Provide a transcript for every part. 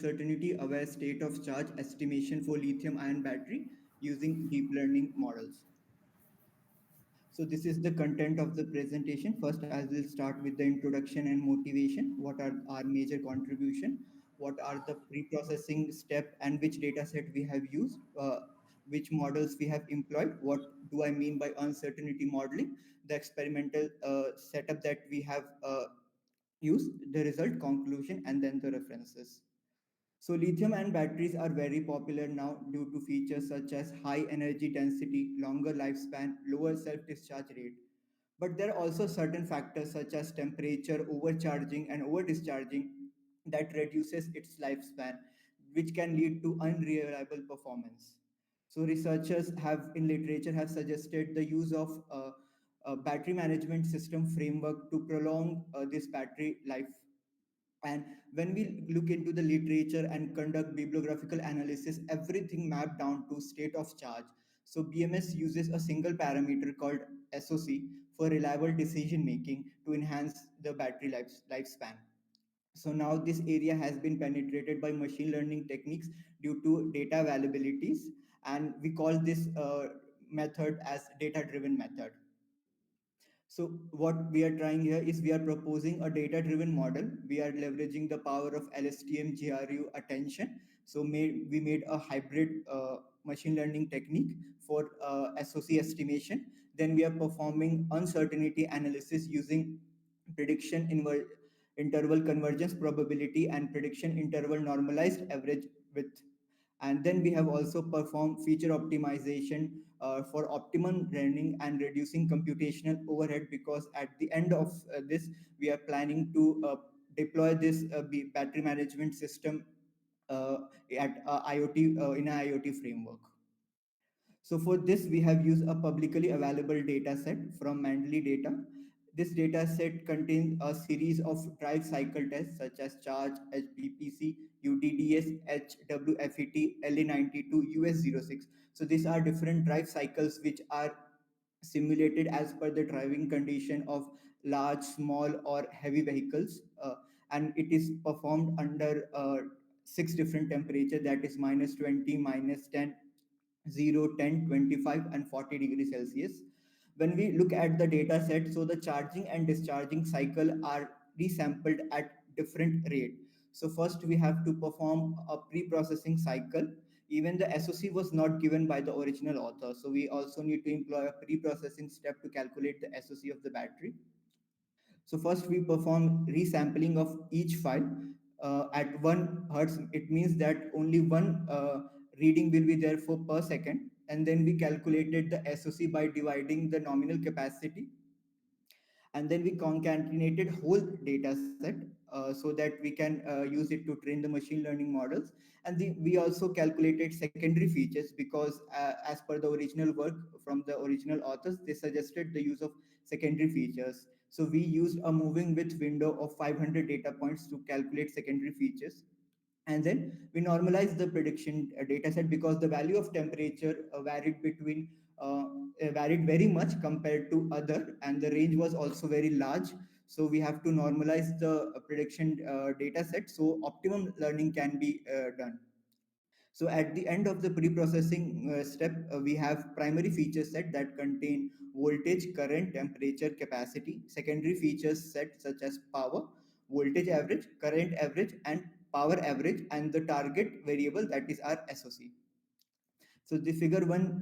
uncertainty aware state of charge estimation for lithium ion battery using deep learning models. So this is the content of the presentation. First, I will start with the introduction and motivation. What are our major contribution? What are the pre-processing step and which data set we have used? Which models we have employed? What do I mean by uncertainty modeling? The experimental setup that we have used, the result, conclusion, and then the references. So lithium ion batteries are very popular now due to features such as high energy density, longer lifespan, lower self-discharge rate. But there are also certain factors such as temperature, overcharging, and over-discharging that reduces its lifespan, which can lead to unreliable performance. So researchers have in literature have suggested the use of a battery management system framework to prolong this battery life. And when we look into the literature and conduct bibliographical analysis, everything mapped down to state of charge. So BMS uses a single parameter called SOC for reliable decision making to enhance the battery lifespan. So now this area has been penetrated by machine learning techniques due to data availabilities, and we call this method as data driven method. So what we are trying here is we are proposing a data-driven model. We are leveraging the power of LSTM GRU attention. So we made a hybrid machine learning technique for SOC estimation. Then we are performing uncertainty analysis using prediction interval convergence probability and prediction interval normalized average width. And then we have also performed feature optimization for optimum learning and reducing computational overhead, because at the end of this we are planning to deploy this battery management system uh, at IoT in an IoT framework. So for this, we have used a publicly available data set from Mendeley data. This data set contains a series of drive cycle tests such as charge, HPPC, UDDS, HWFET, LE92, US06. So these are different drive cycles which are simulated as per the driving condition of large, small, or heavy vehicles. And it is performed under six different temperature, that is -20, -10, 0, 10, 25, and 40 degrees Celsius. When we look at the data set, so the charging and discharging cycle are resampled at different rate. So first we have to perform a pre-processing cycle. Even the SOC was not given by the original author. So we also need to employ a pre-processing step to calculate the SOC of the battery. So first we perform resampling of each file at 1 hertz. It means that only one reading will be there for per second. And then we calculated the SOC by dividing the nominal capacity, and then we concatenated whole data set so that we can use it to train the machine learning models. And we also calculated secondary features, because as per the original work from the original authors, they suggested the use of secondary features. So we used a moving width window of 500 data points to calculate secondary features. And then we normalize the prediction data set, because the value of temperature uh, varied very much compared to other, and the range was also very large. So we have to normalize the prediction data set so optimum learning can be done. So at the end of the pre-processing step, we have primary feature set that contain voltage, current, temperature, capacity. Secondary features set such as power, voltage average, current average, and power average, and the target variable, that is our SOC. So the figure one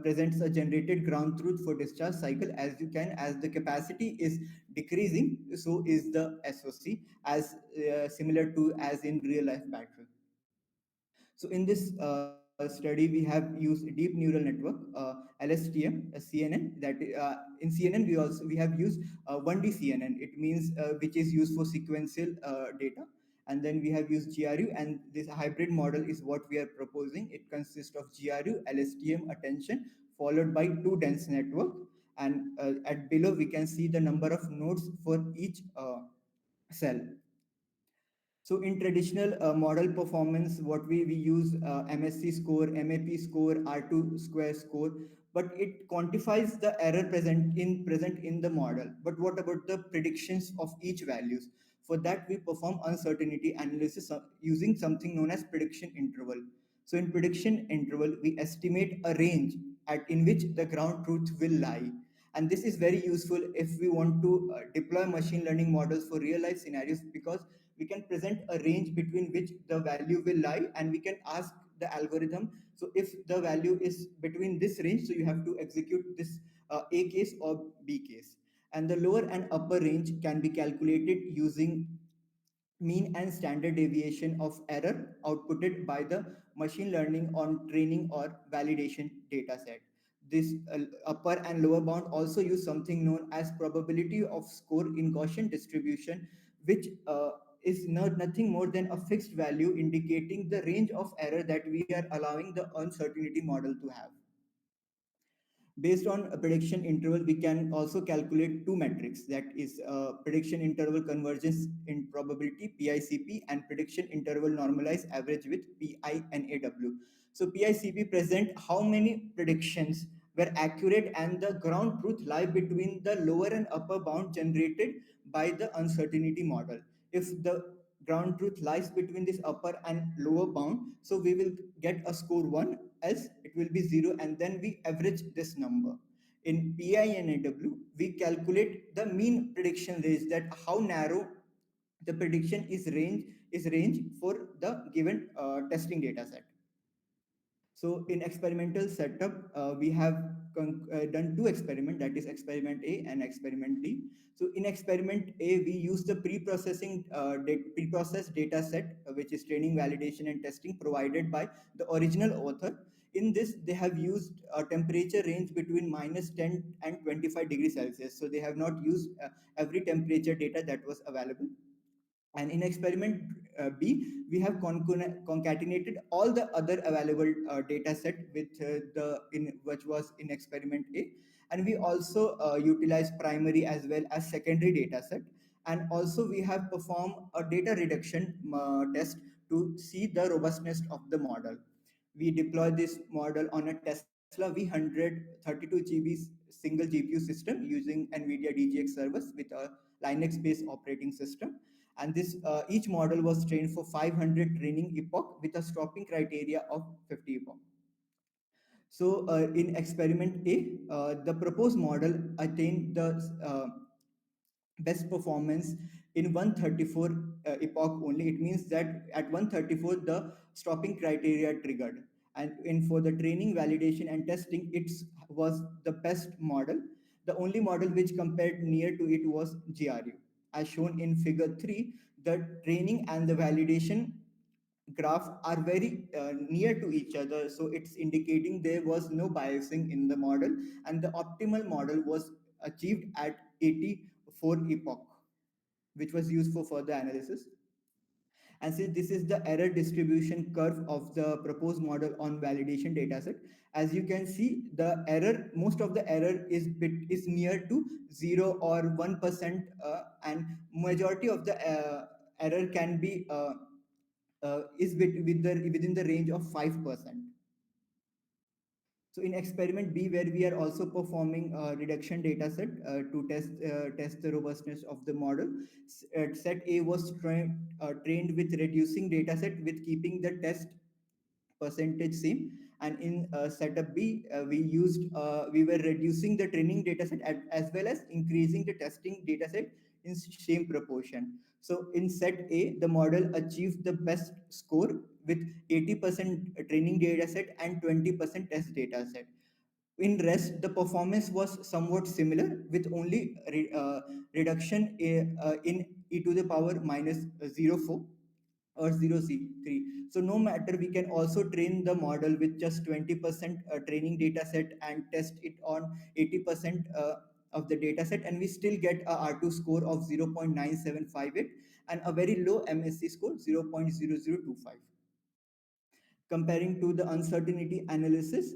presents a generated ground truth for discharge cycle. As the capacity is decreasing, so is the SOC, as similar to as in real life battery. So in this study, we have used deep neural network, LSTM, CNN. In CNN we have used 1D CNN. It means which is used for sequential data. And then we have used GRU, and this hybrid model is what we are proposing. It consists of GRU, LSTM, attention, followed by two dense network. And at below we can see the number of nodes for each cell. So in traditional model performance, what we use MSC score, MAP score, R2 square score, but it quantifies the error present in the model. But what about the predictions of each values? For that, we perform uncertainty analysis using something known as prediction interval. So in prediction interval, we estimate a range in which the ground truth will lie. And this is very useful if we want to deploy machine learning models for real life scenarios, because we can present a range between which the value will lie, and we can ask the algorithm, so if the value is between this range, so you have to execute this a case or b case. And the lower and upper range can be calculated using mean and standard deviation of error outputted by the machine learning on training or validation data set. This upper and lower bound also use something known as probability of score in Gaussian distribution, which is nothing more than a fixed value indicating the range of error that we are allowing the uncertainty model to have. Based on a prediction interval, we can also calculate two metrics, that is prediction interval convergence in probability PICP and prediction interval normalized average with PINAW. So PICP present how many predictions were accurate and the ground truth lie between the lower and upper bound generated by the uncertainty model. If the ground truth lies between this upper and lower bound, so we will get a score 1, else it will be 0, and then we average this number. In PINAW, we calculate the mean prediction range, that how narrow the prediction is range for the given testing data set. So in experimental setup, we have done two experiments, that is experiment A and experiment D. So in experiment A, we use the pre-processed data set, which is training, validation, and testing provided by the original author. In this, they have used a temperature range between -10 and 25 degrees Celsius. So they have not used every temperature data that was available. And in experiment B, we have concatenated all the other available data set with the in which was in experiment A, and we also utilize primary as well as secondary data set. And also we have performed a data reduction test to see the robustness of the model. We deploy this model on a Tesla V100 32 GB single GPU system using NVIDIA DGX servers with a Linux-based operating system. And this each model was trained for 500 training epoch with a stopping criteria of 50 epoch. So in experiment A, the proposed model attained the best performance in 134 epoch only. It means that at 134 the stopping criteria triggered, and in for the training, validation, and testing, it was the best model. The only model which compared near to it was GRU. As shown in figure 3, the training and the validation graph are very near to each other, so it's indicating there was no biasing in the model, and the optimal model was achieved at 84 epoch, which was used for further analysis. And since this is the error distribution curve of the proposed model on validation dataset, as you can see, the error, most of the error is near to 0 or 1%, and majority of the error can be within the range of 5%. So in experiment B, where we are also performing a reduction data set to test the robustness of the model, set A was trained with reducing data set with keeping the test percentage same. And in setup B, we were reducing the training dataset as well as increasing the testing dataset in same proportion. So in set A, the model achieved the best score with 80% training dataset and 20% test dataset. In rest, the performance was somewhat similar with only reduction in e to the power minus 0.4 or 0C3. So no matter, we can also train the model with just 20% training data set and test it on 80% of the data set, and we still get a R2 score of 0.9758 and a very low MSE score 0.0025. Comparing to the uncertainty analysis,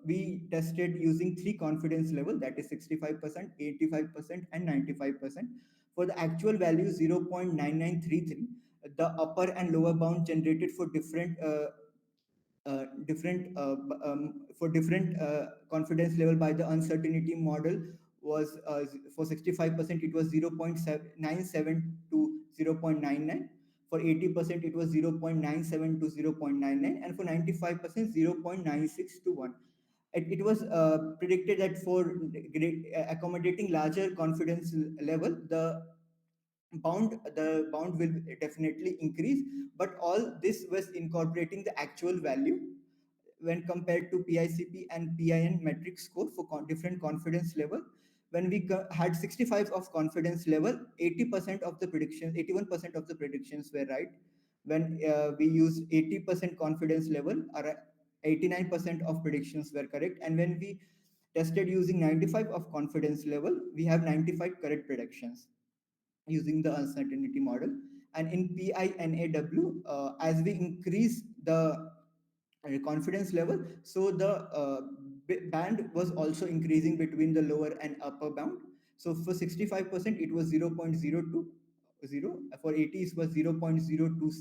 we tested using three confidence level, that is 65%, 85%, and 95%. For the actual value 0.9933, the upper and lower bound generated for different confidence level by the uncertainty model was for 65% it was 0.972 0.99. For 80%, it was 0.97 to 0.99, and for 95%, 0.96 to 1. It was predicted that for accommodating larger confidence level, the bound will definitely increase, but all this was incorporating the actual value when compared to PICP and PIN metric score for different confidence level. When we had 65 of confidence level, 80% of the predictions, 81% of the predictions were right. When we used 80% confidence level, 89% of predictions were correct. And when we tested using 95 of confidence level, we have 95 correct predictions using the uncertainty model. And in PINAW, as we increase the confidence level, so the band was also increasing between the lower and upper bound. So for 65%, it was 0.020. For 80, it was 0.027.